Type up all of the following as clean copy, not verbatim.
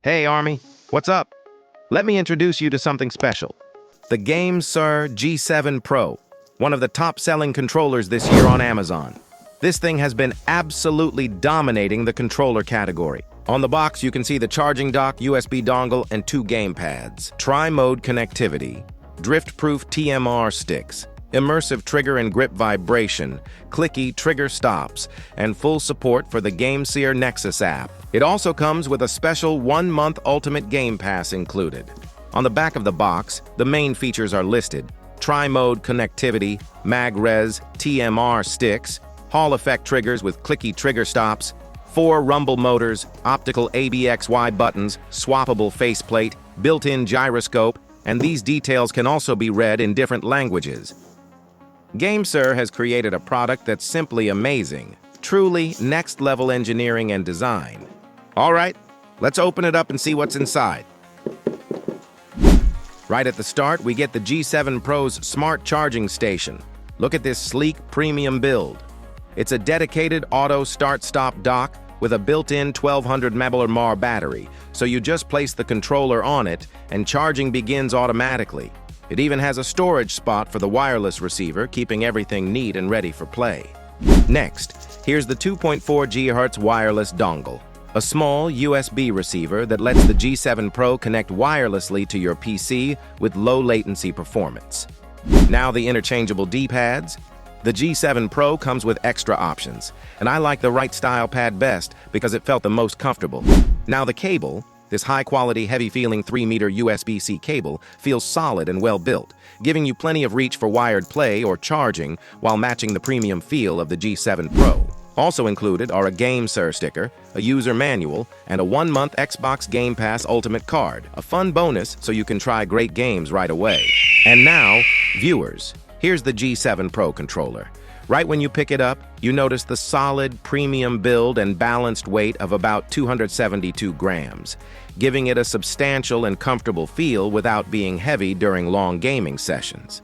Hey Army, what's up? Let me introduce you to something special. The GameSir G7 Pro, one of the top-selling controllers this year on Amazon. This thing has been absolutely dominating the controller category. On the box, you can see the charging dock, USB dongle, and 2 gamepads, Tri-Mode connectivity, drift-proof TMR sticks, immersive trigger and grip vibration, clicky trigger stops, and full support for the GameSir Nexus app. It also comes with a special 1-month Ultimate Game Pass included. On the back of the box, the main features are listed: Tri-Mode connectivity, Magrez TMR sticks, Hall effect triggers with clicky trigger stops, 4 rumble motors, optical ABXY buttons, swappable faceplate, built-in gyroscope, and these details can also be read in different languages. GameSir has created a product that's simply amazing, truly next-level engineering and design. All right, let's open it up and see what's inside. Right at the start, we get the G7 Pro's smart charging station. Look at this sleek, premium build. It's a dedicated auto start-stop dock with a built-in 1200 mAh battery, so you just place the controller on it and charging begins automatically. It even has a storage spot for the wireless receiver, keeping everything neat and ready for play. Next, here's the 2.4 GHz wireless dongle, a small USB receiver that lets the G7 Pro connect wirelessly to your PC with low latency performance. Now the interchangeable D-pads. The G7 Pro comes with extra options, and I like the right style pad best because it felt the most comfortable. Now the cable, this high-quality, heavy-feeling 3-meter USB-C cable, feels solid and well-built, giving you plenty of reach for wired play or charging while matching the premium feel of the G7 Pro. Also included are a GameSir sticker, a user manual, and a 1-month Xbox Game Pass Ultimate card, a fun bonus so you can try great games right away. And now, viewers, here's the G7 Pro controller. Right when you pick it up, you notice the solid, premium build and balanced weight of about 272 grams, giving it a substantial and comfortable feel without being heavy during long gaming sessions.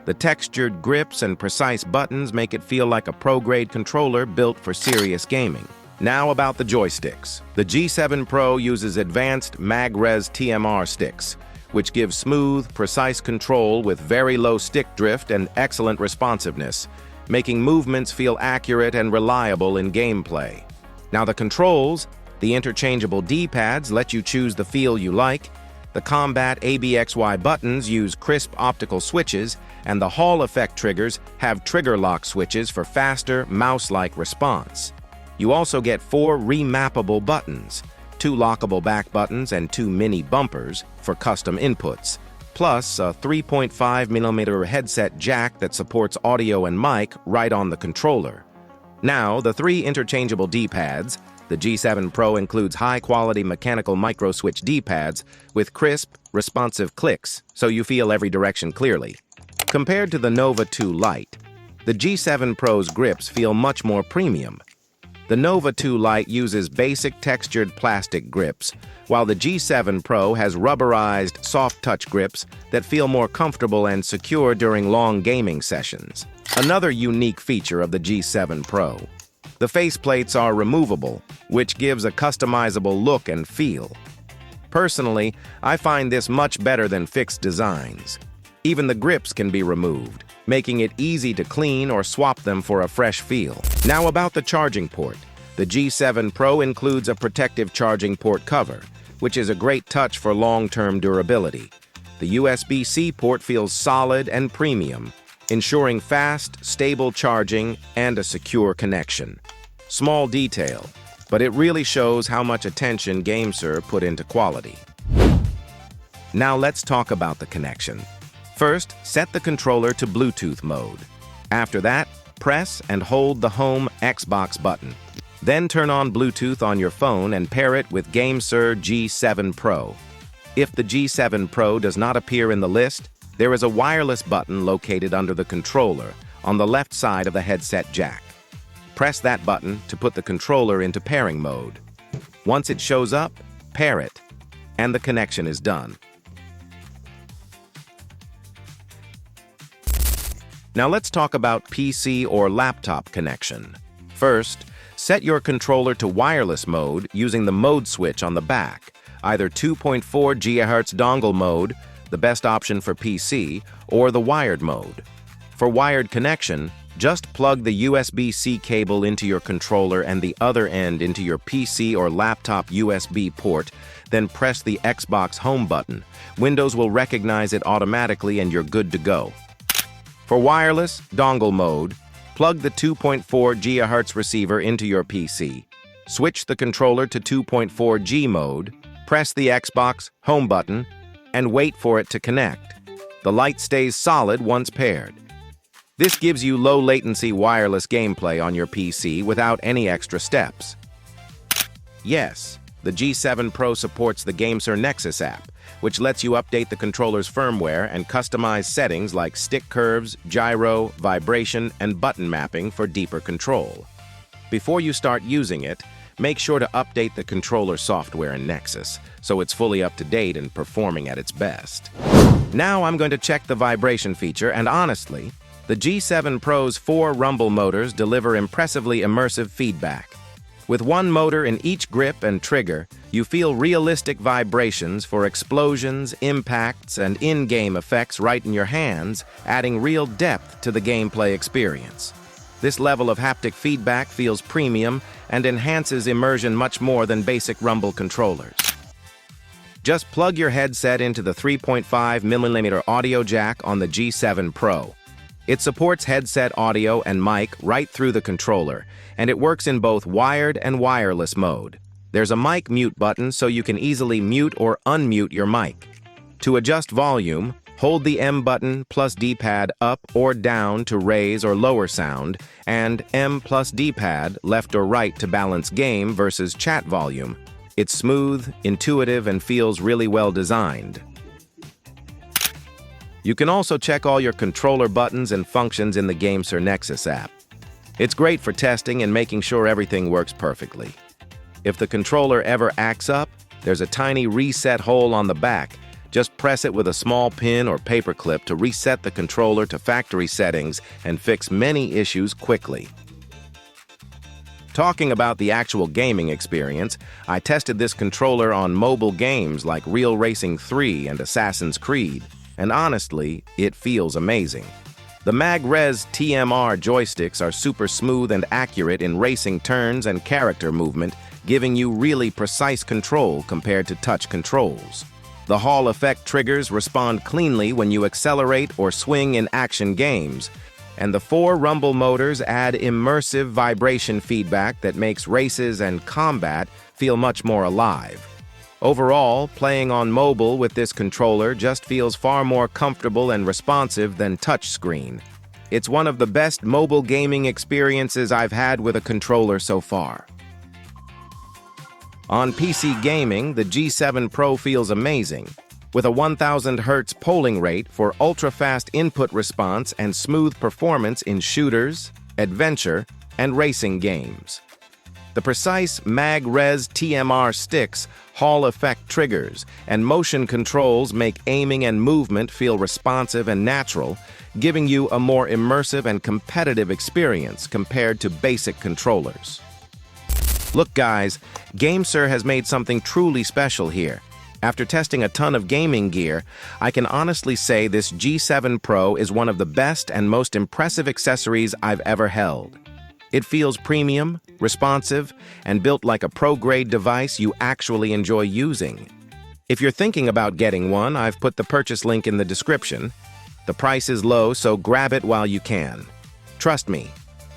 The textured grips and precise buttons make it feel like a pro-grade controller built for serious gaming. Now about the joysticks. The G7 Pro uses advanced Magrez TMR sticks, which give smooth, precise control with very low stick drift and excellent responsiveness, making movements feel accurate and reliable in gameplay. Now the controls, the interchangeable D-pads let you choose the feel you like, the combat ABXY buttons use crisp optical switches, and the Hall effect triggers have trigger lock switches for faster, mouse-like response. You also get 4 remappable buttons, 2 lockable back buttons and 2 mini bumpers for custom inputs, plus a 3.5mm headset jack that supports audio and mic right on the controller. Now, the 3 interchangeable D-pads. The G7 Pro includes high-quality mechanical micro-switch D-pads with crisp, responsive clicks, so you feel every direction clearly. Compared to the Nova 2 Lite, the G7 Pro's grips feel much more premium. The Nova 2 Lite uses basic textured plastic grips, while the G7 Pro has rubberized, soft-touch grips that feel more comfortable and secure during long gaming sessions. Another unique feature of the G7 Pro: the faceplates are removable, which gives a customizable look and feel. Personally, I find this much better than fixed designs. Even the grips can be removed, making it easy to clean or swap them for a fresh feel. Now about the charging port. The G7 Pro includes a protective charging port cover, which is a great touch for long-term durability. The USB-C port feels solid and premium, ensuring fast, stable charging and a secure connection. Small detail, but it really shows how much attention GameSir put into quality. Now let's talk about the connection. First, set the controller to Bluetooth mode. After that, press and hold the home Xbox button. Then turn on Bluetooth on your phone and pair it with GameSir G7 Pro. If the G7 Pro does not appear in the list, there is a wireless button located under the controller on the left side of the headset jack. Press that button to put the controller into pairing mode. Once it shows up, pair it, and the connection is done. Now let's talk about PC or laptop connection. First, set your controller to wireless mode using the mode switch on the back, either 2.4 GHz dongle mode, the best option for PC, or the wired mode. For wired connection, just plug the USB-C cable into your controller and the other end into your PC or laptop USB port, then press the Xbox home button. Windows will recognize it automatically and you're good to go. For wireless, dongle mode, plug the 2.4 GHz receiver into your PC. Switch the controller to 2.4G mode, press the Xbox home button, and wait for it to connect. The light stays solid once paired. This gives you low-latency wireless gameplay on your PC without any extra steps. Yes, the G7 Pro supports the GameSir Nexus app, which lets you update the controller's firmware and customize settings like stick curves, gyro, vibration, and button mapping for deeper control. Before you start using it, make sure to update the controller software in Nexus so it's fully up to date and performing at its best. Now I'm going to check the vibration feature, and honestly, the G7 Pro's 4 rumble motors deliver impressively immersive feedback. With one motor in each grip and trigger, you feel realistic vibrations for explosions, impacts, and in-game effects right in your hands, adding real depth to the gameplay experience. This level of haptic feedback feels premium and enhances immersion much more than basic rumble controllers. Just plug your headset into the 3.5mm audio jack on the G7 Pro. It supports headset audio and mic right through the controller, and it works in both wired and wireless mode. There's a mic mute button so you can easily mute or unmute your mic. To adjust volume, hold the M button plus D-pad up or down to raise or lower sound, and M plus D-pad left or right to balance game versus chat volume. It's smooth, intuitive, and feels really well designed. You can also check all your controller buttons and functions in the GameSir Nexus app. It's great for testing and making sure everything works perfectly. If the controller ever acts up, there's a tiny reset hole on the back. Just press it with a small pin or paperclip to reset the controller to factory settings and fix many issues quickly. Talking about the actual gaming experience, I tested this controller on mobile games like Real Racing 3 and Assassin's Creed, and honestly, it feels amazing. The Magrez TMR joysticks are super smooth and accurate in racing turns and character movement, giving you really precise control compared to touch controls. The Hall effect triggers respond cleanly when you accelerate or swing in action games, and the 4 rumble motors add immersive vibration feedback that makes races and combat feel much more alive. Overall, playing on mobile with this controller just feels far more comfortable and responsive than touchscreen. It's one of the best mobile gaming experiences I've had with a controller so far. On PC gaming, the G7 Pro feels amazing, with a 1000 Hz polling rate for ultra-fast input response and smooth performance in shooters, adventure, and racing games. The precise Magrez TMR sticks, Hall effect triggers, and motion controls make aiming and movement feel responsive and natural, giving you a more immersive and competitive experience compared to basic controllers. Look guys, GameSir has made something truly special here. After testing a ton of gaming gear, I can honestly say this G7 Pro is one of the best and most impressive accessories I've ever held. It feels premium, responsive, and built like a pro-grade device you actually enjoy using. If you're thinking about getting one, I've put the purchase link in the description. The price is low, so grab it while you can. Trust me,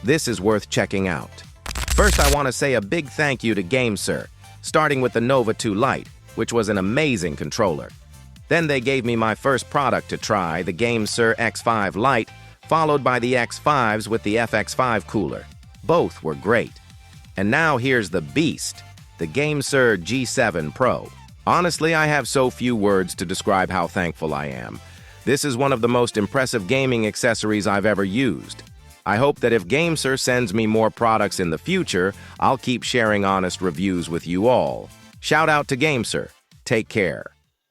this is worth checking out. First, I want to say a big thank you to GameSir, starting with the Nova 2 Lite, which was an amazing controller. Then they gave me my first product to try, the GameSir X5 Lite, followed by the X5s with the FX5 cooler. Both were great. And now here's the beast, the GameSir G7 Pro. Honestly, I have so few words to describe how thankful I am. This is one of the most impressive gaming accessories I've ever used. I hope that if GameSir sends me more products in the future, I'll keep sharing honest reviews with you all. Shout out to GameSir. Take care.